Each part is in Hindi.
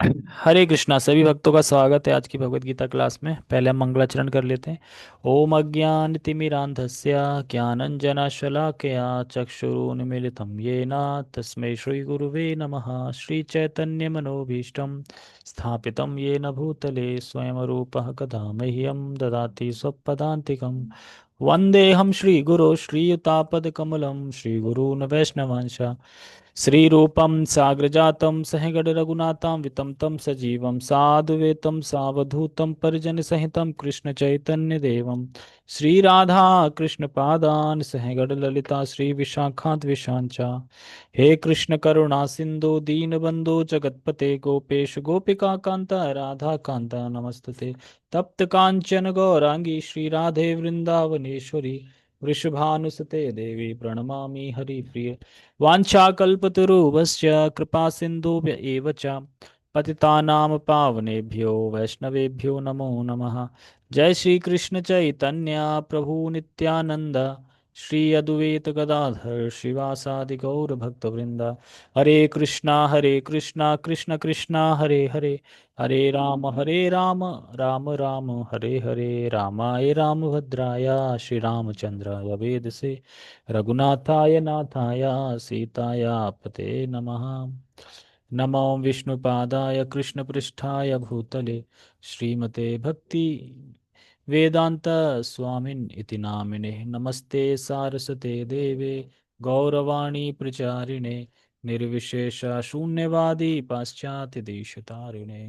हरे कृष्णा। सभी भक्तों का स्वागत है आज की भगवत गीता क्लास में। पहले हम मंगलाचरण कर लेते हैं। ओम अज्ञानतिमिरान्धस्य ज्ञानञ्जनशलाकया चक्षुरुन्मीलितं येन तस्मै श्री गुरुवे नमः। श्री चैतन्य मनोभीष्टं स्थापितं येन भूतले स्वयं रूपः कदा मह्यं ददाति स्वपदान्तिकं। वन्देऽहं श्रीगुरो श्रीयुतापदकमलं श्रीगुरून् वैष्णवांश श्रीरूपं साग्रजातं सहगण रघुनाथां वितं तं सजीवं साद्वैतं सावधूतं परिजनसहितं कृष्णचैतन्यदेवं श्रीराधा कृष्णपादान् सहगण ललिता श्रीविशाखान्विशां च। हे कृष्ण करुणा सिन्धु दीनबन्धु जगत्पते गोपेश गोपिका कान्त राधा कान्त नमस्तुते। तप्त कांचन गौरांगी श्री राधे वृंदावनेश्वरी वृषभानुसुते देवी प्रणमामि हरिप्रिय। वाञ्छाकल्पतरुभ्यश्च कृपा सिन्धुभ्य एव च पतितानां पावनेभ्यो वैष्णवेभ्यो नमो नमः। जय श्री कृष्ण चैतन्य प्रभु नित्यानंद श्री अद्वैत गदाधर शिवासादि गौर भक्तवृंद। हरे कृष्णा कृष्ण कृष्णा हरे हरे हरे राम राम राम हरे हरे रामाय रामभद्राय श्री रामचंद्राय वेद से रघुनाथाय नाथाय सीताया पते नमः। नमो विष्णुपादाय कृष्णपृष्ठाय भूतले श्रीमते भक्ति वेदांत स्वामिन् इति नामिने। नमस्ते सारस्वते देवे गौरवाणी प्रचारिणे निर्विशेष शून्यवादी पाश्चात्य देशतारिणे।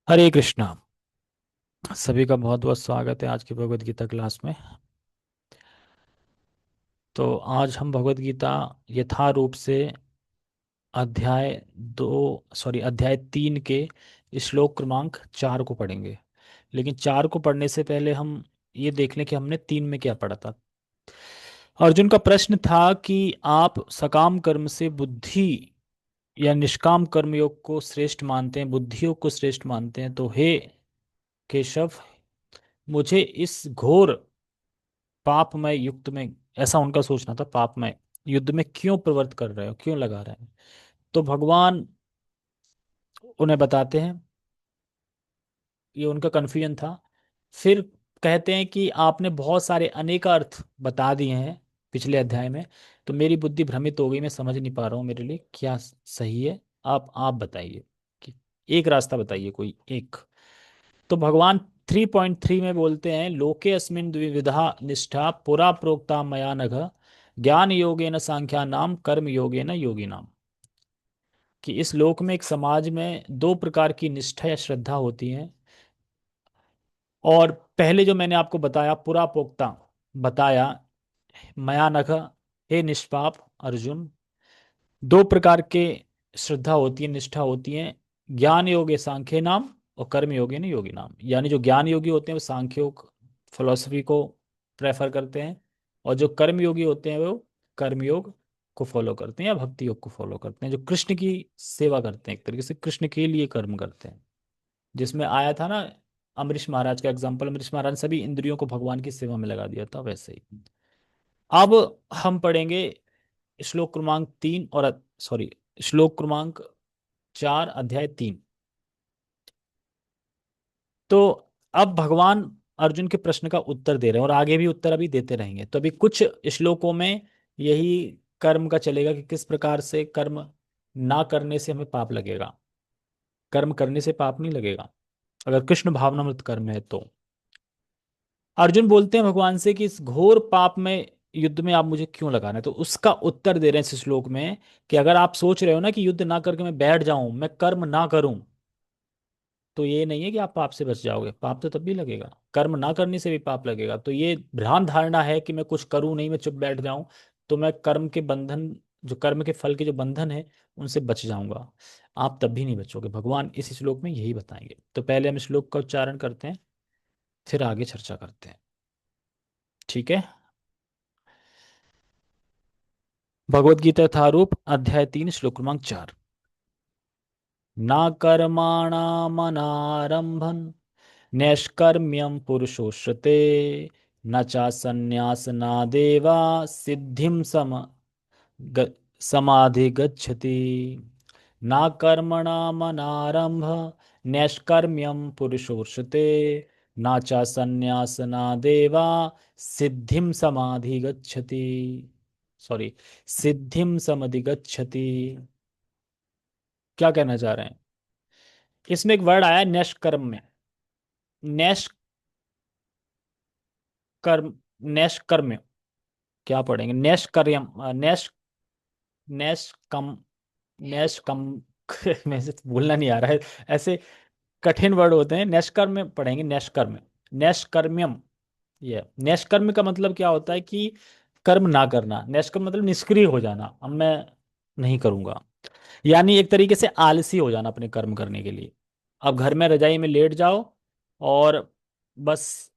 हरे कृष्णा। सभी का बहुत बहुत स्वागत है आज की भगवत गीता क्लास में। तो आज हम भगवत गीता यथारूप से अध्याय 3 के श्लोक क्रमांक 4 को पढ़ेंगे। लेकिन 4 को पढ़ने से पहले हम ये देख लें कि हमने 3 में क्या पढ़ा था। अर्जुन का प्रश्न था कि आप सकाम कर्म से बुद्धि या निष्काम कर्म योग को श्रेष्ठ मानते हैं, बुद्धि योग को श्रेष्ठ मानते हैं, तो हे केशव, मुझे इस घोर पापमय युक्त में, ऐसा उनका सोचना था, पापमय युद्ध में क्यों प्रवृत्त कर रहे हो, क्यों लगा रहे हैं। तो भगवान उन्हें बताते हैं, ये उनका कन्फ्यूजन था। फिर कहते हैं कि आपने बहुत सारे अनेक अर्थ बता दिए हैं पिछले अध्याय में, तो मेरी बुद्धि भ्रमित हो गई, मैं समझ नहीं पा रहा हूँ मेरे लिए क्या सही है। आप बताइए कि एक रास्ता बताइए कोई एक। तो भगवान 3.3 में बोलते हैं, लोके अस्मिन् द्विविधा निष्ठा पुरा प्रोक्ता मया नघ ज्ञान योगेन सांख्या नाम कर्म योगेन योगी नाम। कि इस लोक में, एक समाज में, दो प्रकार की निष्ठा या श्रद्धा होती है। और पहले जो मैंने आपको बताया, पुरा प्रोक्ता बताया, मया नघ, हे निष्पाप अर्जुन, दो प्रकार के श्रद्धा होती है, निष्ठा होती है। ज्ञान योगे सांख्य नाम और कर्म योगे न योगी नाम। यानी जो ज्ञान योगी होते हैं वो सांख्य योग फिलोसफी को प्रेफर करते हैं, और जो कर्म योगी होते हैं वो कर्म योग को फॉलो करते हैं या भक्ति योग को फॉलो करते हैं, जो कृष्ण की सेवा करते हैं, एक तरीके से कृष्ण के लिए कर्म करते हैं। जिसमें आया था ना अमरीश महाराज का एग्जाम्पल, अमरीश महाराज ने सभी इंद्रियों को भगवान की सेवा में लगा दिया था, वैसे ही अब हम पढ़ेंगे श्लोक क्रमांक 3 और सॉरी श्लोक क्रमांक 4 अध्याय 3। तो अब भगवान अर्जुन के प्रश्न का उत्तर दे रहे हैं, और आगे भी उत्तर अभी देते रहेंगे। तो अभी कुछ श्लोकों में यही कर्म का चलेगा कि किस प्रकार से कर्म ना करने से हमें पाप लगेगा, कर्म करने से पाप नहीं लगेगा अगर कृष्ण भावनामृत कर्म है तो। अर्जुन बोलते हैं भगवान से कि इस घोर पाप में युद्ध में आप मुझे क्यों लगा रहे हैं। तो उसका उत्तर दे रहे हैं इस श्लोक में कि अगर आप सोच रहे हो ना कि युद्ध ना करके मैं बैठ जाऊं, मैं कर्म ना करूं, तो ये नहीं है कि आप पाप से बच जाओगे। पाप तो तब भी लगेगा, कर्म ना करने से भी पाप लगेगा। तो ये भ्रांत धारणा है कि मैं कुछ करूं नहीं, मैं चुप बैठ जाऊं, तो मैं कर्म के बंधन, जो कर्म के फल के जो बंधन है, उनसे बच जाऊंगा। आप तब भी नहीं बचोगे। भगवान इस श्लोक में यही बताएंगे। तो पहले हम श्लोक का उच्चारण करते हैं, फिर आगे चर्चा करते हैं। ठीक है। भगवद गीता यथारूप अध्याय 3 श्लोक क्रमांक 4। ना कर्माणामनारंभन नैष्कर्म्यम पुरुषोश्रते न चा संन्यास ना देवा सिद्धिम ग, समाधि गच्छति। ना कर्मणा मनारंभ नैष्कर्म्यम पुरुषोर्षते। ना चा संन्यास ना देवा सिद्धिम समाधि गच्छति। सॉरी, सिद्धिम समाधि गच्छति। क्या कहना चाह रहे हैं? इसमें एक वर्ड आया है नैष्कर्म्य। नैष्कर्म, नैष्कर्म्य। क्या पढ़ेंगे? नैष्कर्यम, नैष्कम, नैष्कम। मैं से बोलना नहीं आ रहा है ऐसे, कठिन वर्ड होते हैं। नैष्कर्म में पढ़ेंगे, नैष्कर्म। नैष्कर्म्यम। ये नैष्कर्म का मतलब क्या होता है कि कर्म ना करना। नैष्कर्म मतलब निष्क्रिय हो जाना, अब मैं नहीं करूंगा। यानी एक तरीके से आलसी हो जाना अपने कर्म करने के लिए। अब घर में रजाई में लेट जाओ और बस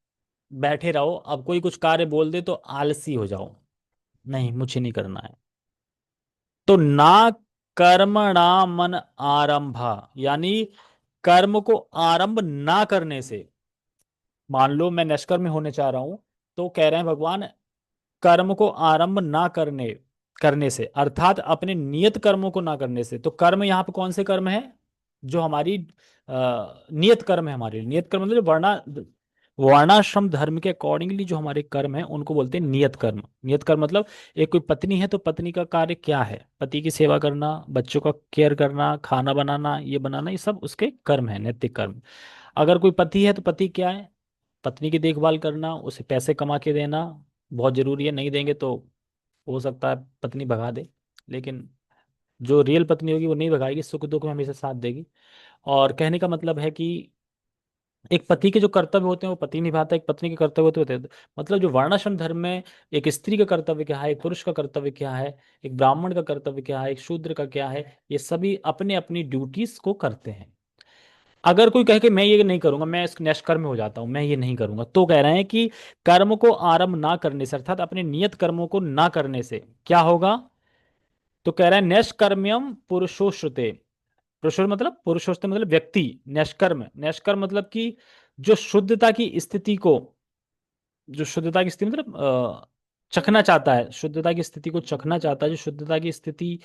बैठे रहो, अब कोई कुछ कार्य बोल दे तो आलसी हो जाओ, नहीं मुझे नहीं करना है। तो ना कर्मणा मन आरंभा, यानी कर्म को आरंभ ना करने से। मान लो मैं निष्कर्म होने चाह रहा हूं, तो कह रहे हैं भगवान, कर्म को आरंभ ना करने करने से, अर्थात अपने नियत कर्मों को ना करने से। तो कर्म यहाँ पे कौन से कर्म है? जो हमारी नियत कर्म है। हमारे नियत कर्म मतलब जो वर्णाश्रम धर्म के अकॉर्डिंगली जो हमारे कर्म है उनको बोलते हैं नियत कर्म। नियत कर्म मतलब एक कोई पत्नी है तो पत्नी का कार्य क्या है? पति की सेवा करना, बच्चों का केयर करना, खाना बनाना, ये बनाना, ये सब उसके कर्म है, नैतिक कर्म। अगर कोई पति है तो पति क्या है? पत्नी की देखभाल करना, उसे पैसे कमा के देना बहुत जरूरी है। नहीं देंगे तो हो सकता है पत्नी भगा दे, लेकिन जो रियल पत्नी होगी वो नहीं भगाएगी, सुख दुख में हमेशा साथ देगी। और कहने का मतलब है कि एक पति के जो कर्तव्य होते हैं वो पति निभाता है, एक पत्नी के कर्तव्य होते हैं। मतलब जो वर्णाश्रम धर्म में एक स्त्री का कर्तव्य क्या है, एक पुरुष का कर्तव्य क्या है, एक ब्राह्मण का कर्तव्य क्या है, एक शूद्र का क्या है, ये सभी अपने अपनी ड्यूटीज को करते हैं। अगर कोई कहे कि मैं ये नहीं करूंगा, मैं इस निष्कर्म में हो जाता हूं, मैं ये नहीं करूंगा, तो कह रहे हैं कि कर्म को आरंभ ना करने से, अर्थात अपने नियत कर्मों को ना करने से क्या होगा? तो कह रहे हैं नैष्कर्म्यम पुरुषोश्रुते। पुरुषोर मतलब पुरुषोत्तम मतलब व्यक्ति। निष्कर्म, निष्कर्म मतलब कि जो शुद्धता की स्थिति को, जो शुद्धता की स्थिति मतलब चखना चाहता है, शुद्धता की स्थिति को चखना चाहता है, जो शुद्धता की स्थिति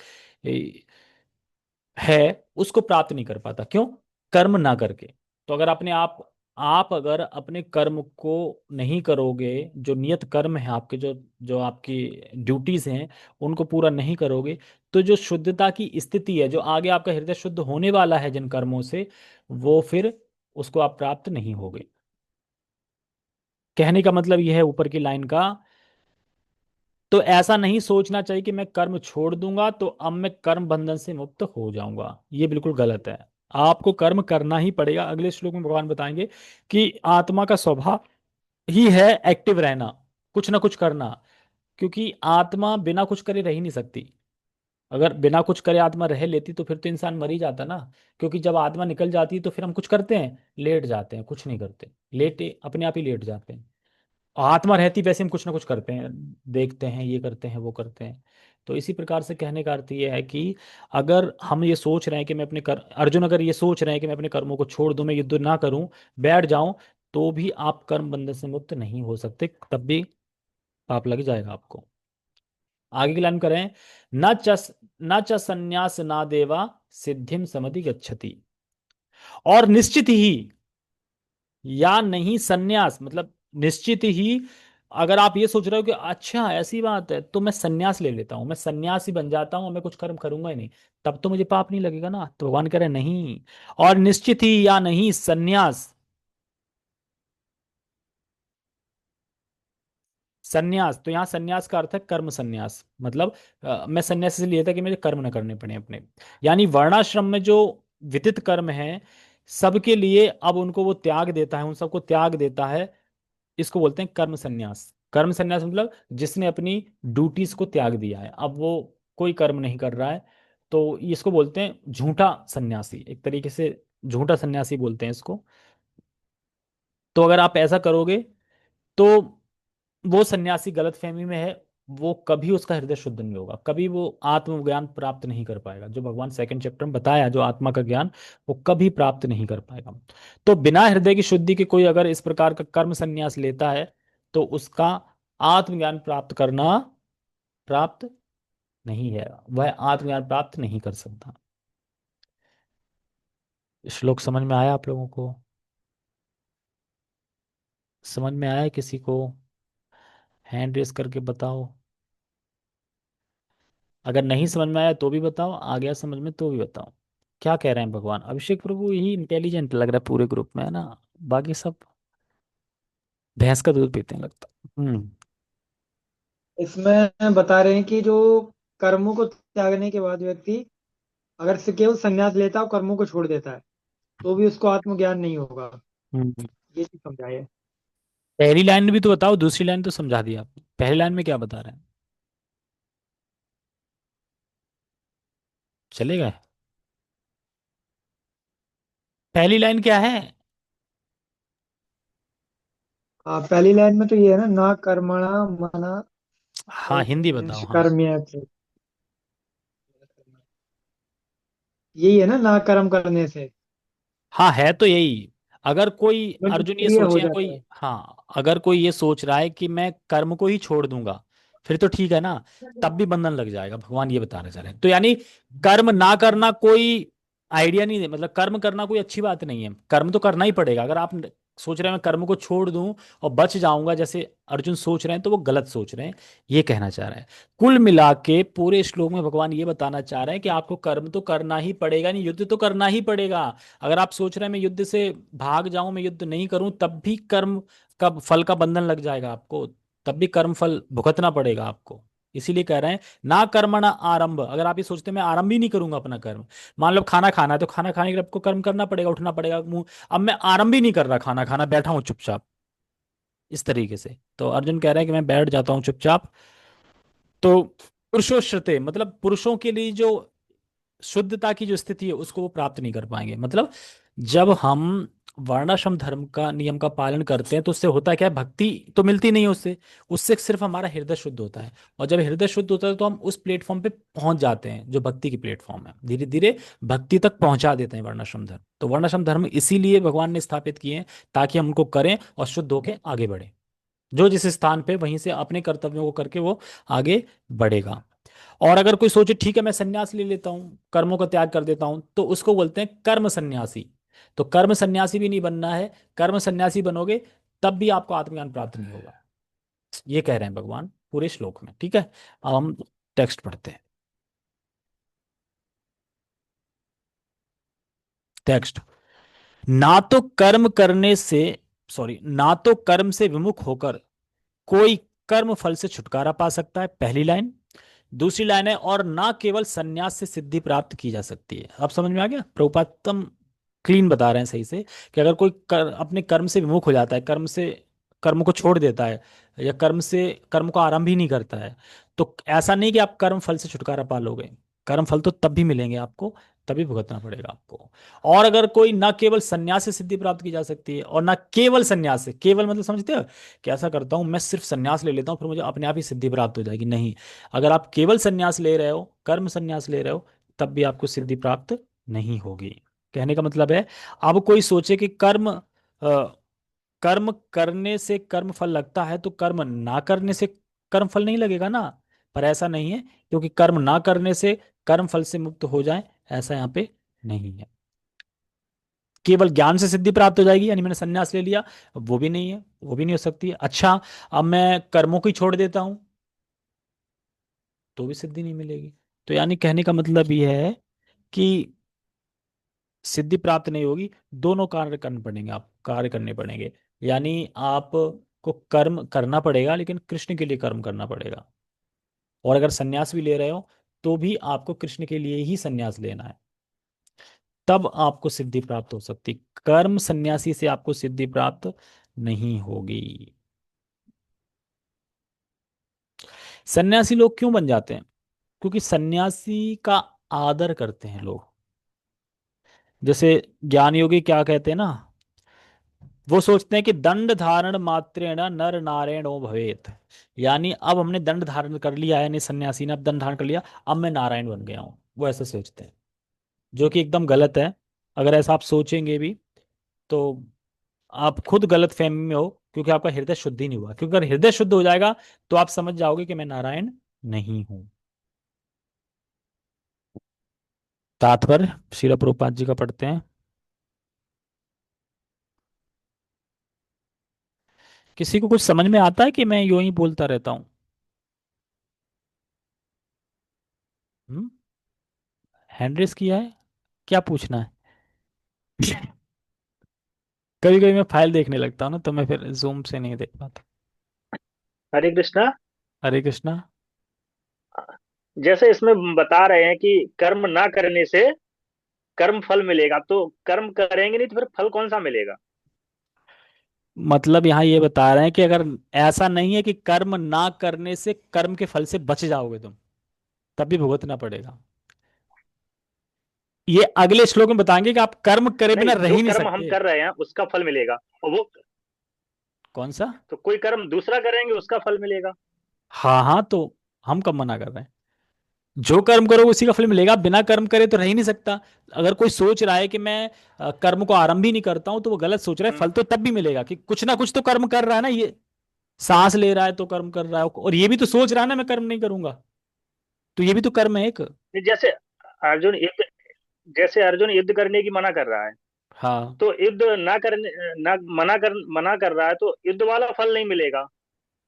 है उसको प्राप्त नहीं कर पाता। क्यों? कर्म ना करके। तो अगर अपने आप अगर अपने कर्म को नहीं करोगे, जो नियत कर्म है आपके, जो जो आपकी ड्यूटीज हैं उनको पूरा नहीं करोगे, तो जो शुद्धता की स्थिति है, जो आगे आपका हृदय शुद्ध होने वाला है जिन कर्मों से, वो फिर उसको आप प्राप्त नहीं होगे। कहने का मतलब यह है ऊपर की लाइन का। तो ऐसा नहीं सोचना चाहिए कि मैं कर्म छोड़ दूंगा तो अब मैं कर्म बंधन से मुक्त हो जाऊंगा, ये बिल्कुल गलत है। आपको कर्म करना ही पड़ेगा। अगले श्लोक में भगवान बताएंगे कि आत्मा का स्वभाव ही है एक्टिव रहना, कुछ ना कुछ करना। क्योंकि आत्मा बिना कुछ करे रह ही नहीं सकती। अगर बिना कुछ करे आत्मा रह लेती तो फिर तो इंसान मर ही जाता ना। क्योंकि जब आत्मा निकल जाती है तो फिर हम कुछ करते हैं, लेट जाते हैं, कुछ नहीं करते, लेटे अपने आप ही लेट जाते हैं। आत्मा रहती वैसे हम कुछ ना कुछ करते हैं, देखते हैं, ये करते हैं, वो करते हैं। तो इसी प्रकार से कहने का अर्थ ये है कि अगर हम ये सोच रहे हैं कि मैं अपने कर अर्जुन अगर ये सोच रहे हैं कि मैं अपने कर्मों को छोड़ दूं, मैं युद्ध ना करूं, बैठ जाऊं, तो भी आप कर्म बंधन से मुक्त नहीं हो सकते, तब भी पाप लग जाएगा आपको। आगे की लाइन करें, न च संन्यास ना देवा सिद्धिम समधि गच्छति। और निश्चित ही, या नहीं संन्यास मतलब निश्चित ही, अगर आप ये सोच रहे हो कि अच्छा ऐसी बात है तो मैं संन्यास ले लेता हूं, मैं सन्यासी बन जाता हूं, मैं कुछ कर्म करूंगा ही नहीं, तब तो मुझे पाप नहीं लगेगा ना। तो भगवान कह रहे नहीं। और निश्चित ही या नहीं संन्यास, संन्यास तो यहाँ संन्यास का अर्थ है कर्म संन्यास। मतलब मैं संन्यास से लिया था कि मुझे कर्म न करने पड़े अपने। यानी वर्णाश्रम में जो विदित कर्म है सबके लिए, अब उनको वो त्याग देता है, उन सबको त्याग देता है। इसको बोलते हैं कर्म संन्यास। कर्म संन्यास मतलब जिसने अपनी ड्यूटीज को त्याग दिया है, अब वो कोई कर्म नहीं कर रहा है। तो इसको बोलते हैं झूठा सन्यासी, एक तरीके से झूठा सन्यासी बोलते हैं इसको। तो अगर आप ऐसा करोगे तो वो सन्यासी गलत फहमी में है, वो कभी उसका हृदय शुद्ध नहीं होगा, कभी वो आत्मज्ञान प्राप्त नहीं कर पाएगा। जो भगवान सेकंड चैप्टर में बताया, जो आत्मा का ज्ञान, वो कभी प्राप्त नहीं कर पाएगा। तो बिना हृदय की शुद्धि के कोई अगर इस प्रकार का कर्म संन्यास लेता है तो उसका आत्मज्ञान प्राप्त करना प्राप्त नहीं है, वह आत्मज्ञान प्राप्त नहीं कर सकता। श्लोक समझ में आया आप लोगों को? समझ में आया किसी को? हैंड रेस करके बताओ। अगर नहीं समझ में आया तो भी बताओ, आ गया समझ में तो भी बताओ। क्या कह रहे हैं भगवान? अभिषेक प्रभु यही इंटेलिजेंट लग रहा है पूरे ग्रुप में, है ना? बाकी सब भैंस का दूध पीते हैं लगता। हम्म। इसमें बता रहे हैं कि जो कर्मों को त्यागने के बाद व्यक्ति अगर से केवल संन्यास लेता है और कर्मों को छोड़ देता है तो भी उसको आत्मज्ञान नहीं होगा। हम्म। ये चीज समझाइए। पहली लाइन भी तो बताओ, दूसरी लाइन तो समझा दिया आपने, पहली लाइन में क्या बता रहे हैं? चलेगा? पहली लाइन क्या है? पहली लाइन में तो ये है ना, ना कर्मणा मना हाँ, हिंदी बताओ, हाँ। कर्म्य। यही है ना, ना कर्म करने से हाँ, है तो यही। अगर कोई मन अर्जुन ये निष्क्रिय हो सोचे, जाता कोई, है। हाँ, अगर कोई ये सोच रहा है कि मैं कर्म को ही छोड़ दूंगा, फिर तो ठीक है ना, तब भी बंधन लग जाएगा, भगवान ये बताना चाह रहे हैं। तो यानी कर्म ना करना कोई आइडिया नहीं है, मतलब कर्म करना कोई अच्छी बात नहीं है, कर्म तो करना ही पड़ेगा। अगर आप सोच रहे हैं मैं कर्म को छोड़ दूं और बच जाऊंगा, जैसे अर्जुन सोच रहे हैं, तो वो गलत सोच रहे हैं, ये कहना चाह रहे हैं। कुल मिला के पूरे श्लोक में भगवान ये बताना चाह रहे हैं कि आपको कर्म तो करना ही पड़ेगा, नहीं युद्ध तो करना ही पड़ेगा। अगर आप सोच रहे हैं मैं युद्ध से भाग जाऊं, मैं युद्ध नहीं करूं, तब भी कर्म का फल का बंधन लग जाएगा आपको, तब भी कर्म फल भुगतना पड़ेगा आपको। इसीलिए कह रहे हैं ना कर्मणा आरंभ। अगर आप ये सोचते हैं मैं आरंभ ही नहीं करूंगा अपना कर्म, मान लो खाना खाना है तो खाना खाने के लिए आपको कर्म करना पड़ेगा, उठना पड़ेगा मुंह, अब मैं आरंभ ही नहीं कर रहा खाना खाना, बैठा हूं चुपचाप, इस तरीके से। तो अर्जुन कह रहे हैं कि मैं बैठ जाता हूँ चुपचाप। तो पुरुषोश्रते मतलब पुरुषों के लिए जो शुद्धता की जो स्थिति है उसको वो प्राप्त नहीं कर पाएंगे। मतलब जब हम वर्णाश्रम धर्म का नियम का पालन करते हैं तो उससे होता क्या है, भक्ति तो मिलती नहीं है उससे, उससे सिर्फ हमारा हृदय शुद्ध होता है। और जब हृदय शुद्ध होता है तो हम उस प्लेटफॉर्म पे पहुंच जाते हैं जो भक्ति की प्लेटफॉर्म है, धीरे धीरे भक्ति तक पहुंचा देते हैं वर्णाश्रम धर्म। तो वर्णाश्रम धर्म इसीलिए भगवान ने स्थापित किए हैं, ताकि हम उनको करें और शुद्ध होकर आगे बढ़े। जो जिस स्थान पे वहीं से अपने कर्तव्यों को करके वो आगे बढ़ेगा। और अगर कोई सोचे ठीक है मैं संन्यास ले लेता हूँ, कर्मों का त्याग कर देता हूँ, तो उसको बोलते हैं कर्म सन्यासी। तो कर्म सन्यासी भी नहीं बनना है, कर्म सन्यासी बनोगे तब भी आपको आत्मज्ञान प्राप्त नहीं होगा, ये कह रहे हैं भगवान पूरे श्लोक में। ठीक है, अब हम टेक्स्ट पढ़ते हैं। टेक्स्ट। ना तो कर्म करने से, सॉरी, ना तो कर्म से विमुख होकर कोई कर्म फल से छुटकारा पा सकता है, पहली लाइन। दूसरी लाइन है, और ना केवल संन्यास से सिद्धि प्राप्त की जा सकती है। अब समझ में आ गया? प्रभुपाद क्लीन बता रहे हैं सही से, कि अगर कोई अपने कर्म से विमुख हो जाता है, कर्म से, कर्म को छोड़ देता है, या कर्म से, कर्म को आरंभ ही नहीं करता है, तो ऐसा नहीं कि आप कर्म फल से छुटकारा पा लोगे, कर्म फल तो तब भी मिलेंगे आपको, तभी भुगतना पड़ेगा आपको। और अगर कोई ना केवल संन्यास से सिद्धि प्राप्त की जा सकती है, और ना केवल संन्यास से, केवल मतलब समझते हो कि ऐसा करता हूं मैं सिर्फ संन्यास ले लेता हूं फिर मुझे अपने आप ही सिद्धि प्राप्त हो जाएगी, नहीं। अगर आप केवल संन्यास ले रहे हो, कर्म संन्यास ले रहे हो, तब भी आपको सिद्धि प्राप्त नहीं होगी। कहने का मतलब है, अब कोई सोचे कि कर्म करने से कर्म फल लगता है, तो कर्म ना करने से कर्म फल नहीं लगेगा ना। पर ऐसा नहीं है, क्योंकि कर्म ना करने से कर्म फल से मुक्त हो जाए, ऐसा यहाँ पे नहीं है। केवल ज्ञान से सिद्धि प्राप्त हो जाएगी, यानी मैंने संन्यास ले लिया, वो भी नहीं है, वो भी नहीं हो सकती है। अच्छा, अब मैं कर्मों को ही छोड़ देता हूं, तो भी सिद्धि नहीं मिलेगी। तो यानी कहने का मतलब ये है कि सिद्धि प्राप्त नहीं होगी, दोनों कार्य करने पड़ेंगे, आप कार्य करने पड़ेंगे। यानी आपको कर्म करना पड़ेगा, लेकिन कृष्ण के लिए कर्म करना पड़ेगा। और अगर संन्यास भी ले रहे हो, तो भी आपको कृष्ण के लिए ही संन्यास लेना है, तब आपको सिद्धि प्राप्त हो सकती। कर्म सन्यासी से आपको सिद्धि प्राप्त नहीं होगी। सन्यासी लोग क्यों बन जाते हैं? क्योंकि सन्यासी का आदर करते हैं लोग। जैसे ज्ञान योगी क्या कहते हैं ना, वो सोचते हैं कि दंड धारण मात्रेण नर नारायणो भवेत। यानी अब हमने दंड धारण कर लिया है, यानी सन्यासी ने अब दंड धारण कर लिया, अब मैं नारायण बन गया हूं, वो ऐसा सोचते हैं, जो कि एकदम गलत है। अगर ऐसा आप सोचेंगे भी, तो आप खुद गलत फहमी में हो, क्योंकि आपका हृदय शुद्ध ही नहीं हुआ। क्योंकि अगर हृदय शुद्ध हो जाएगा तो आप समझ जाओगे कि मैं नारायण नहीं हूं। तात्पर्य श्रील प्रभुपाद जी का पढ़ते हैं। किसी को कुछ समझ में आता है कि मैं यूं ही बोलता रहता हूँ? हम्म। हैंड रेस किया है, क्या पूछना है? कभी कभी मैं फाइल देखने लगता हूँ ना, तो मैं फिर जूम से नहीं देख पाता। हरे कृष्णा। हरे कृष्णा। जैसे इसमें बता रहे हैं कि कर्म ना करने से कर्म फल मिलेगा, तो कर्म करेंगे नहीं तो फिर फल कौन सा मिलेगा? मतलब यहाँ ये बता रहे हैं कि अगर ऐसा नहीं है कि कर्म ना करने से कर्म के फल से बच जाओगे तुम, तब भी भुगतना पड़ेगा। ये अगले श्लोक में बताएंगे कि आप कर्म करे बिना नहीं, रह जो ही नहीं कर्म हम सकते। कर रहे हैं उसका फल मिलेगा, और वो कौन सा? तो कोई कर्म दूसरा करेंगे उसका फल मिलेगा। हाँ हाँ, तो हम कब मना कर रहे हैं? जो कर्म करो उसी का फल मिलेगा, बिना कर्म करे तो रह ही नहीं सकता। अगर कोई सोच रहा है कि मैं कर्म को आरंभ ही नहीं करता हूं, तो वो गलत सोच रहा है। हम्म। फल तो तब भी मिलेगा कि कुछ ना कुछ तो कर्म कर रहा है ना ये। सांस ले रहा है तो कर्म कर रहा है, और ये भी तो सोच रहा है ना मैं कर्म नहीं करूंगा, तो ये भी तो कर्म है एक। नहीं, अर्जुन युद्ध जैसे अर्जुन युद्ध करने की मना कर रहा है, हाँ तो युद्ध ना करने ना मना कर रहा है, तो युद्ध वाला फल नहीं मिलेगा।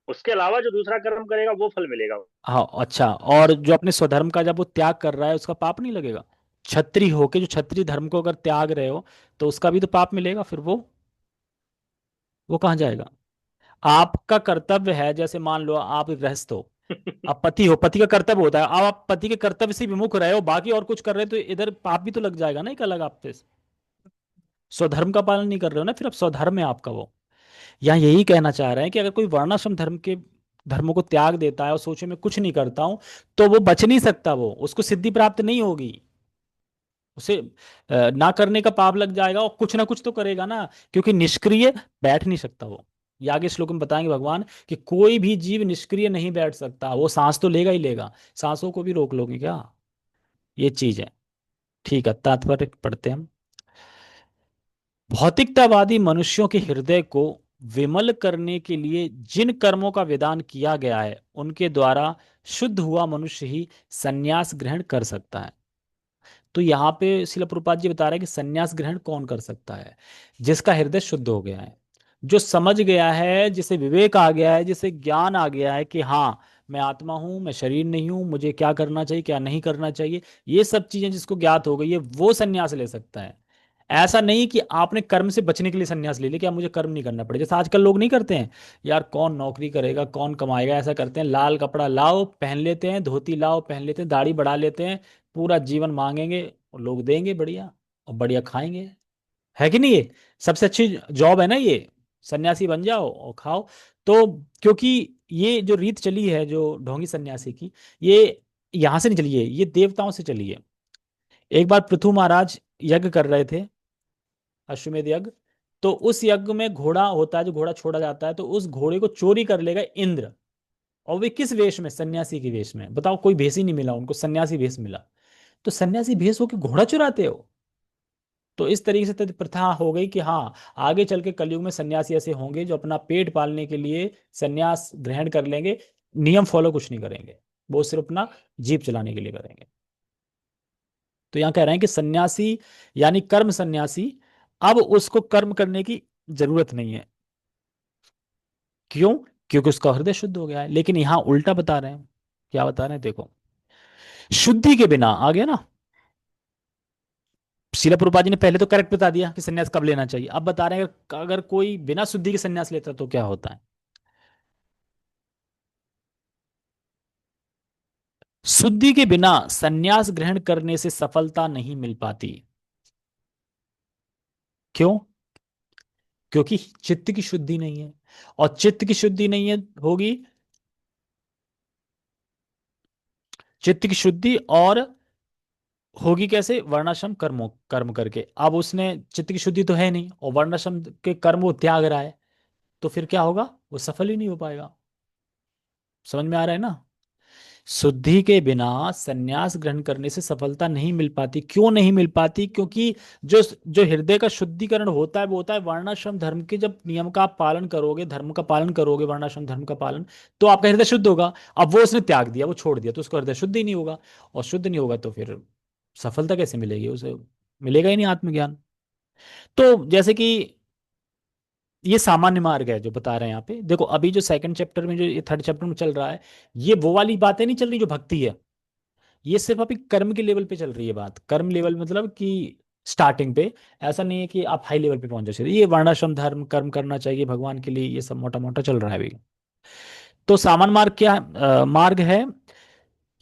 उसके अलावा जो दूसरा कर्म करेगा वो फल मिलेगा। हाँ, अच्छा। और जो अपने स्वधर्म का जब वो त्याग कर रहा है, उसका पाप नहीं लगेगा? क्षत्रिय होके जो क्षत्रिय धर्म को अगर त्याग रहे हो, तो उसका भी तो पाप मिलेगा फिर। वो कहाँ जाएगा? आपका कर्तव्य है, जैसे मान लो आप गृहस्थ हो, आप पति हो, पति का कर्तव्य होता है। अब आप पति के कर्तव्य से विमुख रहे हो, बाकी और कुछ कर रहे हो, तो इधर पाप भी तो लग जाएगा ना एक अलग आप पे। स्वधर्म का पालन नहीं कर रहे हो ना, फिर अब स्वधर्म है आपका वो। यहाँ यही कहना चाह रहे हैं कि अगर कोई वर्णाश्रम धर्म के धर्मों को त्याग देता है और सोचे मैं कुछ नहीं करता हूं, तो वो बच नहीं सकता, वो उसको सिद्धि प्राप्त नहीं होगी। उसे ना करने का पाप लग जाएगा, और कुछ ना कुछ तो करेगा ना, क्योंकि निष्क्रिय बैठ नहीं सकता वो। ये आगे श्लोक में बताएंगे भगवान कि कोई भी जीव निष्क्रिय नहीं बैठ सकता, वो सांस तो लेगा ही लेगा। सांसों को भी रोक लोगे क्या? ये चीज है। ठीक है, तात्पर्य पढ़ते हैं हम। भौतिकतावादी मनुष्यों के हृदय को विमल करने के लिए जिन कर्मों का विधान किया गया है, उनके द्वारा शुद्ध हुआ मनुष्य ही संन्यास ग्रहण कर सकता है। तो यहाँ पे शिला प्रभुपाद जी बता रहे हैं कि संन्यास ग्रहण कौन कर सकता है? जिसका हृदय शुद्ध हो गया है, जो समझ गया है, जिसे विवेक आ गया है, जिसे ज्ञान आ गया है कि हाँ, मैं आत्मा हूं, मैं शरीर नहीं हूं, मुझे क्या करना चाहिए क्या नहीं करना चाहिए, ये सब चीजें जिसको ज्ञात हो गई है, वो संन्यास ले सकता है। ऐसा नहीं कि आपने कर्म से बचने के लिए संन्यास ले लिया कि अब मुझे कर्म नहीं करना पड़े, जैसे आजकल लोग नहीं करते हैं। यार कौन नौकरी करेगा, कौन कमाएगा, ऐसा करते हैं। लाल कपड़ा लाओ पहन लेते हैं, धोती लाओ पहन लेते हैं, दाढ़ी बढ़ा लेते हैं, पूरा जीवन मांगेंगे और लोग देंगे बढ़िया, और बढ़िया खाएंगे। है कि नहीं? ये सबसे अच्छी जॉब है ना ये। सन्यासी बन जाओ और खाओ। तो क्योंकि ये जो रीत चली है जो ढोंगी सन्यासी की, ये यहाँ से नहीं चली है, ये देवताओं से चली है। एक बार पृथु महाराज यज्ञ कर रहे थे, अश्वमेध यज्ञ। तो उस यज्ञ में घोड़ा होता है, जो घोड़ा छोड़ा जाता है, तो उस घोड़े को चोरी कर लेगा इंद्र। और वे किस वेश में? सन्यासी के वेश में। बताओ, कोई भेष ही नहीं मिला उनको, सन्यासी वेश मिला। तो सन्यासी भेष होके घोड़ा चुराते हो? तो इस तरीके से तो प्रथा हो गई कि हाँ, आगे चल के कलयुग में सन्यासी ऐसे होंगे जो अपना पेट पालने के लिए सन्यास ग्रहण कर लेंगे, नियम फॉलो कुछ नहीं करेंगे, वो सिर्फ अपना जीप चलाने के लिए करेंगे। तो यहाँ कह रहे हैं कि सन्यासी यानी कर्म सन्यासी, अब उसको कर्म करने की जरूरत नहीं है। क्यों? क्योंकि उसका हृदय शुद्ध हो गया है। लेकिन यहाँ उल्टा बता रहे हैं। क्या बता रहे हैं देखो, शुद्धि के बिना आ गया ना। शिला प्रभुपाद जी ने पहले तो करेक्ट बता दिया कि सन्यास कब लेना चाहिए, अब बता रहे हैं अगर कोई बिना शुद्धि के सन्यास लेता तो क्या होता है। शुद्धि के बिना सन्यास ग्रहण करने से सफलता नहीं मिल पाती। क्यों? क्योंकि चित्त की शुद्धि नहीं है, और चित्त की शुद्धि नहीं है होगी, चित्त की शुद्धि और होगी कैसे? वर्णाश्रम कर्मों कर्म करके। अब उसने चित्त की शुद्धि तो है नहीं, और वर्णाश्रम के कर्म वो त्याग रहा है, तो फिर क्या होगा? वो सफल ही नहीं हो पाएगा। समझ में आ रहा है ना? शुद्धि के बिना संन्यास ग्रहण करने से सफलता नहीं मिल पाती। क्यों नहीं मिल पाती? क्योंकि जो जो हृदय का शुद्धिकरण होता है वो होता है वर्णाश्रम धर्म के। जब नियम का आप पालन करोगे, धर्म का पालन करोगे, वर्णाश्रम धर्म का पालन, तो आपका हृदय शुद्ध होगा। अब वो उसने त्याग दिया, वो छोड़ दिया, तो उसका हृदय शुद्ध ही नहीं होगा। और शुद्ध नहीं होगा तो फिर सफलता कैसे मिलेगी उसे? मिलेगा ही नहीं आत्मज्ञान। तो जैसे कि ये सामान्य मार्ग है जो बता रहे हैं यहाँ पे। देखो अभी जो सेकंड चैप्टर में, जो ये थर्ड चैप्टर में चल रहा है, ये वो वाली बातें नहीं चल रही जो भक्ति है। ये सिर्फ अभी कर्म के लेवल पे चल रही है बात। कर्म लेवल मतलब कि स्टार्टिंग पे। ऐसा नहीं है कि आप हाई लेवल पे पहुंच जाए। ये वर्णाश्रम धर्म, कर्म करना चाहिए भगवान के लिए, ये सब मोटा मोटा चल रहा है अभी। तो सामान्य मार्ग क्या है? मार्ग है,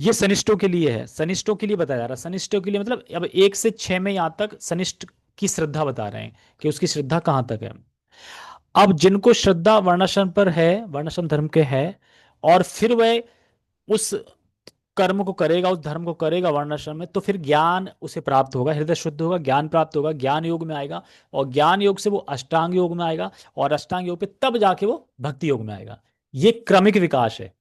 ये सनिष्ठों के लिए है। सनिष्ठों के लिए बताया जा रहा है। सनिष्ठों के लिए मतलब अब 1 से 6 में यहाँ तक सनिष्ठ की श्रद्धा बता रहे हैं कि उसकी श्रद्धा कहाँ तक है। अब जिनको श्रद्धा वर्णाश्रम पर है, वर्णाश्रम धर्म के है, और फिर वह उस कर्म को करेगा, उस धर्म को करेगा वर्णाश्रम में, तो फिर ज्ञान उसे प्राप्त होगा, हृदय शुद्ध होगा, ज्ञान प्राप्त होगा, ज्ञान योग में आएगा, और ज्ञान योग से वो अष्टांग योग में आएगा, और अष्टांग योग पे तब जाके वो भक्ति योग में आएगा। ये क्रमिक विकास है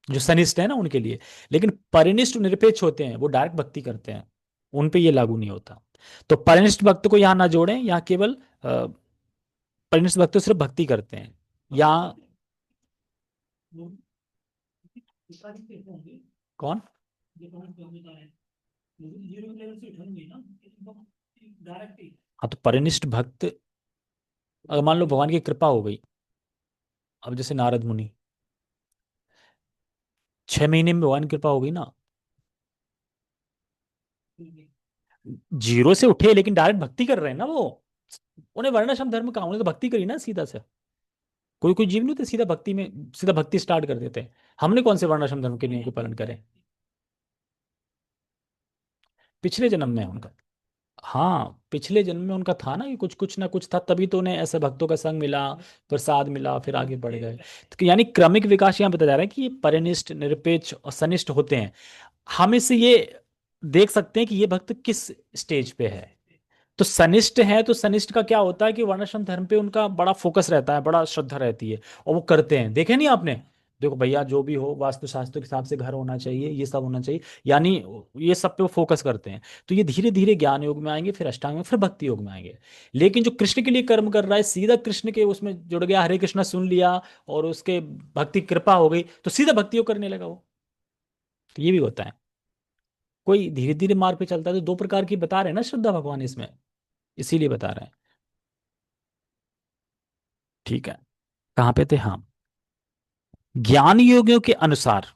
जो सनिष्ठ है ना उनके लिए। लेकिन परिनिष्ठ निरपेक्ष होते हैं, वो डायरेक्ट भक्ति करते हैं, उन पे ये लागू नहीं होता। तो परिनिष्ठ भक्त को यहाँ ना जोड़ें, यहाँ केवल परिनिष्ठ भक्त तो सिर्फ भक्ति करते हैं। यहाँ कौन? हाँ, तो परिनिष्ठ भक्त, अगर मान लो भगवान की कृपा हो गई, अब जैसे नारद मुनि, 6 महीने में भगवान की कृपा हो गई ना, जीरो से उठे लेकिन डायरेक्ट भक्ति कर रहे हैं ना वो। उन्हें वर्णाश्रम धर्म कहा, उन्हें तो भक्ति करी ना सीधा से। कोई कोई जीव नहीं होते सीधा भक्ति में, सीधा भक्ति स्टार्ट कर देते हैं। हमने कौन से वर्णाश्रम धर्म के नियम के पालन करे? पिछले जन्म में उनका, हाँ पिछले जन्म में उनका था ना कि कुछ कुछ ना कुछ था, तभी तो उन्हें ऐसे भक्तों का संग मिला, प्रसाद मिला, फिर आगे बढ़ गए। तो यानी क्रमिक विकास यहाँ बताया जा रहा है कि ये परिनिष्ठ, निरपेक्ष और सनिष्ठ होते हैं। हम इससे ये देख सकते हैं कि ये भक्त किस स्टेज पे है। तो सनिष्ठ है, तो सनिष्ठ का क्या होता है कि वर्णाश्रम धर्म पे उनका बड़ा फोकस रहता है, बड़ा श्रद्धा रहती है, और वो करते हैं। देखे नहीं आपने? देखो भैया, जो भी हो वास्तु शास्त्र के हिसाब से घर होना चाहिए, ये सब होना चाहिए, यानी ये सब पे वो फोकस करते हैं। तो ये धीरे धीरे ज्ञान योग में आएंगे, फिर अष्टांग में, फिर भक्ति योग में आएंगे। लेकिन जो कृष्ण के लिए कर्म कर रहा है, सीधा कृष्ण के उसमें जुड़ गया, हरे कृष्णा सुन लिया, और उसके भक्ति कृपा हो गई, तो सीधा भक्ति योग करने लगा वो। तो ये भी होता है। कोई धीरे धीरे मार्ग पे चलता है, तो दो प्रकार की बता रहे हैं ना श्रद्धा भगवान इसमें, इसीलिए बता रहे हैं। ठीक है, कहाँ पे थे? हाँ, ज्ञान योगियों के अनुसार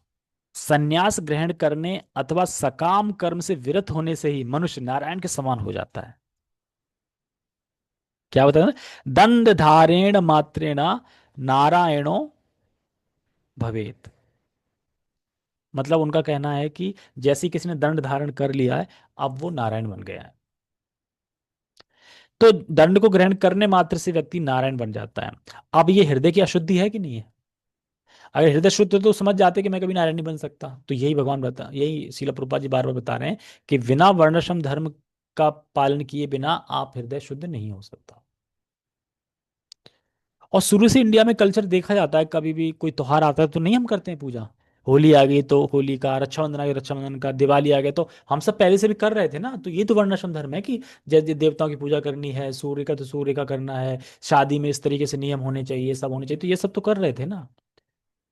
संन्यास ग्रहण करने अथवा सकाम कर्म से विरत होने से ही मनुष्य नारायण के समान हो जाता है। क्या बताया? दंड धारेण मात्रेण नारायणो भवेत। मतलब उनका कहना है कि जैसे ही किसी ने दंड धारण कर लिया है, अब वो नारायण बन गया है। तो दंड को ग्रहण करने मात्र से व्यक्ति नारायण बन जाता है। अब ये हृदय की अशुद्धि है कि नहीं है? अगर हृदय शुद्ध हो तो समझ जाते कि मैं कभी नारायण नहीं बन सकता। तो यही भगवान बता, यही श्रील प्रभुपाद जी बार बार बता रहे हैं कि बिना वर्णाश्रम धर्म का पालन किए बिना आप हृदय शुद्ध नहीं हो सकता। और शुरू से इंडिया में कल्चर देखा जाता है, कभी भी कोई त्योहार आता है तो नहीं हम करते हैं पूजा। होली आ गई तो होली का, रक्षाबंधन आ गई रक्षाबंधन का, दिवाली आ गया तो हम सब पहले से भी कर रहे थे ना। तो ये तो वर्णाश्रम धर्म है कि जैसे देवताओं की पूजा करनी है, सूर्य का तो सूर्य का करना है, शादी में इस तरीके से नियम होने चाहिए, सब होने चाहिए, तो ये सब तो कर रहे थे ना।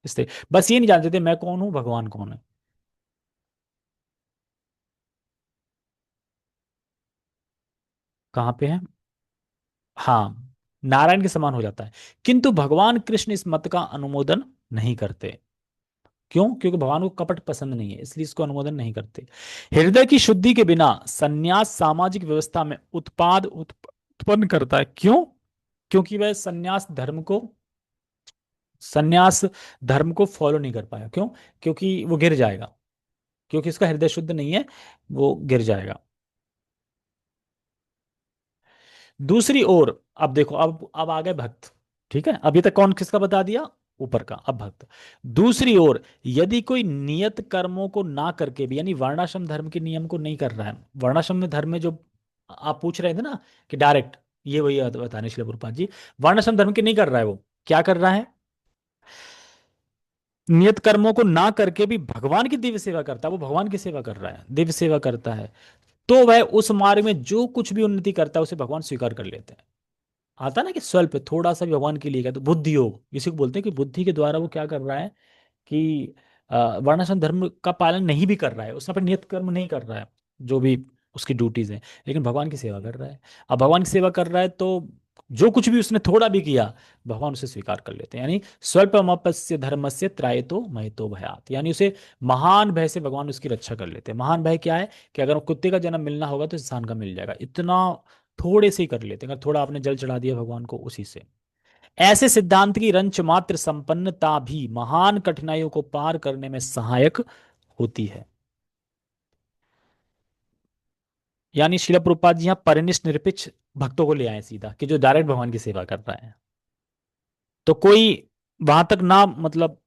इसलिए बस ये नहीं जानते थे मैं कौन हूँ, भगवान कौन है। कहाँ पे है? हाँ, नारायण के समान हो जाता है। किंतु भगवान कृष्ण इस मत का अनुमोदन नहीं करते। क्यों? क्योंकि भगवान को कपट पसंद नहीं है, इसलिए इसको अनुमोदन नहीं करते। हृदय की शुद्धि के बिना संन्यास सामाजिक व्यवस्था में उत्पन्न करता है। क्यों? क्योंकि वह संन्यास धर्म को फॉलो नहीं कर पाया। क्यों? क्योंकि वो गिर जाएगा, क्योंकि इसका हृदय शुद्ध नहीं है, वो गिर जाएगा। दूसरी ओर अब देखो, अब आ गए भक्त। ठीक है, अभी तक कौन किसका बता दिया? ऊपर का, अब भक्त। दूसरी ओर यदि कोई नियत कर्मों को ना करके भी, यानी वर्णाश्रम धर्म के नियम को नहीं कर रहा है, वर्णाश्रम में धर्म में जो आप पूछ रहे थे ना कि डायरेक्ट, ये वही बताने श्री प्रभुपाद जी, वर्णाश्रम धर्म के नहीं कर रहा है, वो क्या कर रहा है? नियत कर्मों को ना करके भी भगवान की दिव्य सेवा करता है, वो भगवान की सेवा कर रहा है, दिव्य सेवा करता है, तो वह उस मार्ग में जो कुछ भी उन्नति करता है उसे भगवान स्वीकार कर लेते हैं। आता ना कि स्वल्प थोड़ा सा भी भगवान के लिए, क्या तो बुद्धि योग, इसी को बोलते हैं कि बुद्धि के द्वारा वो क्या कर रहा है कि वर्णाश्रम धर्म का पालन नहीं भी कर रहा है, उसने अपने नियत कर्म नहीं कर रहा है जो भी उसकी ड्यूटीज हैं, लेकिन भगवान की सेवा कर रहा है। अब भगवान की सेवा कर रहा है तो जो कुछ भी उसने थोड़ा भी किया भगवान उसे स्वीकार कर लेते हैं। यानी स्वल्पमप्यस्य धर्मस्य त्रायतो महतो भयात, यानी उसे महान भय से भगवान उसकी रक्षा कर लेते हैं। महान भय क्या है कि अगर कुत्ते का जन्म मिलना होगा तो इंसान का मिल जाएगा, इतना थोड़े से ही कर लेते हैं। अगर थोड़ा आपने जल चढ़ा दिया भगवान को, उसी से। ऐसे सिद्धांत की रंच मात्र संपन्नता भी महान कठिनाइयों को पार करने में सहायक होती है। यानी शिला प्रभुपाद जी यहाँ परिनिष्ठ निरपेक्ष भक्तों को ले आए सीधा, कि जो डायरेक्ट भगवान की सेवा कर रहा है। तो कोई वहां तक ना, मतलब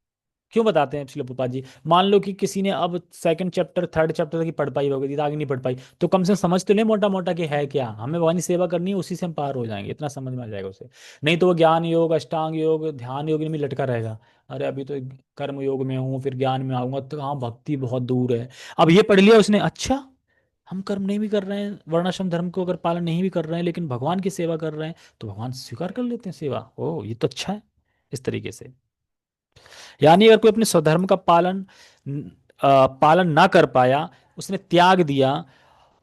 क्यों बताते हैं शिला प्रभुपाद जी, मान लो कि किसी ने अब सेकंड चैप्टर थर्ड चैप्टर तक ही पढ़ पाई होगी, आगे नहीं पढ़ पाई, तो कम से कम समझ तो ले मोटा मोटा कि है क्या, हमें भगवान की सेवा करनी है, उसी से हम पार हो जाएंगे, इतना समझ में आ जाएगा उसे। नहीं तो वो ज्ञान योग, अष्टांग योग, ध्यान योग में लटका रहेगा। अरे अभी तो कर्म योग में हूँ, फिर ज्ञान में आऊंगा, तो हाँ भक्ति बहुत दूर है। अब ये पढ़ लिया उसने, अच्छा हम कर्म नहीं भी कर रहे हैं, वर्णाश्रम धर्म को अगर पालन नहीं भी कर रहे हैं, लेकिन भगवान की सेवा कर रहे हैं, तो भगवान स्वीकार कर लेते हैं सेवा। ओ ये तो अच्छा है। इस तरीके से, यानी अगर कोई अपने स्वधर्म का पालन ना कर पाया, उसने त्याग दिया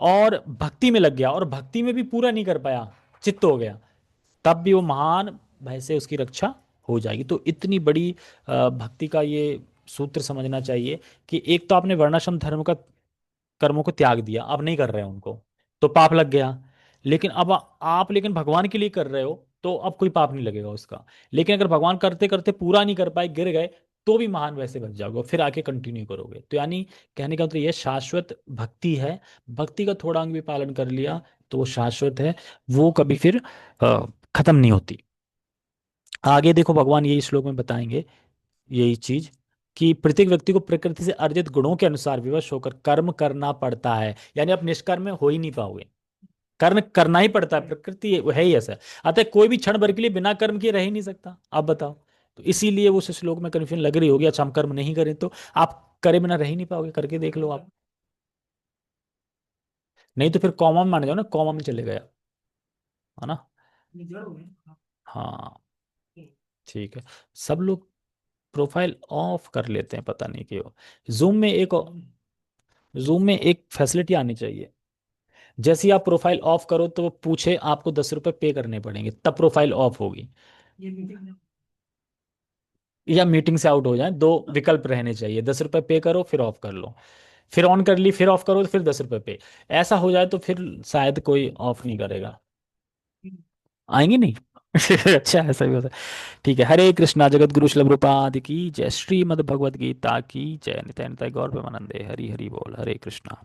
और भक्ति में लग गया, और भक्ति में भी पूरा नहीं कर पाया, चित्त हो गया, तब भी वो महान भय से उसकी रक्षा हो जाएगी। तो इतनी बड़ी भक्ति का ये सूत्र समझना चाहिए कि एक तो आपने वर्णाश्रम धर्म का कर्मों को त्याग दिया, अब नहीं कर रहे हैं उनको, तो पाप लग गया। लेकिन अब आप लेकिन भगवान के लिए कर रहे हो, तो अब कोई पाप नहीं लगेगा उसका। लेकिन अगर भगवान करते करते पूरा नहीं कर पाए, गिर गए, तो भी महान वैसे बच जाओगे, फिर आके कंटिन्यू करोगे। तो यानी कहने का मतलब ये शाश्वत भक्ति है। भक्ति का थोड़ा अंग भी पालन कर लिया तो वो शाश्वत है, वो कभी फिर खत्म नहीं होती। आगे देखो भगवान यही श्लोक में बताएंगे यही चीज, कि प्रत्येक व्यक्ति को प्रकृति से अर्जित गुणों के अनुसार विवश होकर कर्म करना पड़ता है। यानी आप निष्कर्म में हो ही नहीं पाओगे, कर्म करना ही पड़ता है, प्रकृति है ही ऐसा। अतः कोई भी क्षण भर के लिए बिना कर्म किए रह ही नहीं सकता। आप बताओ, तो इसीलिए उस श्लोक में कन्फ्यूजन लग रही होगी, अच्छा हम कर्म नहीं करें तो आप करे बिना रह ही नहीं पाओगे, करके देख लो आप। नहीं तो फिर कॉमा में मान जाओ ना, कॉमा में चले गए, है ना। हाँ ठीक है। सब लोग प्रोफाइल ऑफ कर लेते हैं, पता नहीं क्यों। जूम में एक फैसिलिटी आनी चाहिए, जैसे ही आप प्रोफाइल ऑफ करो तो वो पूछे आपको 10 रुपए पे करने पड़ेंगे, तब प्रोफाइल ऑफ होगी। या मीटिंग से आउट हो जाए, दो विकल्प रहने चाहिए, 10 रुपए पे करो फिर ऑफ कर लो, फिर ऑन कर ली फिर ऑफ करो तो फिर 10 रुपए पे। ऐसा हो जाए तो फिर शायद कोई ऑफ नहीं करेगा, आएंगे नहीं। अच्छा ऐसा भी होता है। ठीक है, हरे कृष्णा जगत गुरु श्रील प्रभुपाद की जय, श्रीमद् भगवद गीता की जय, निताय निताय गौर प्रेमानंदे, हरि हरि बोल, हरे कृष्णा।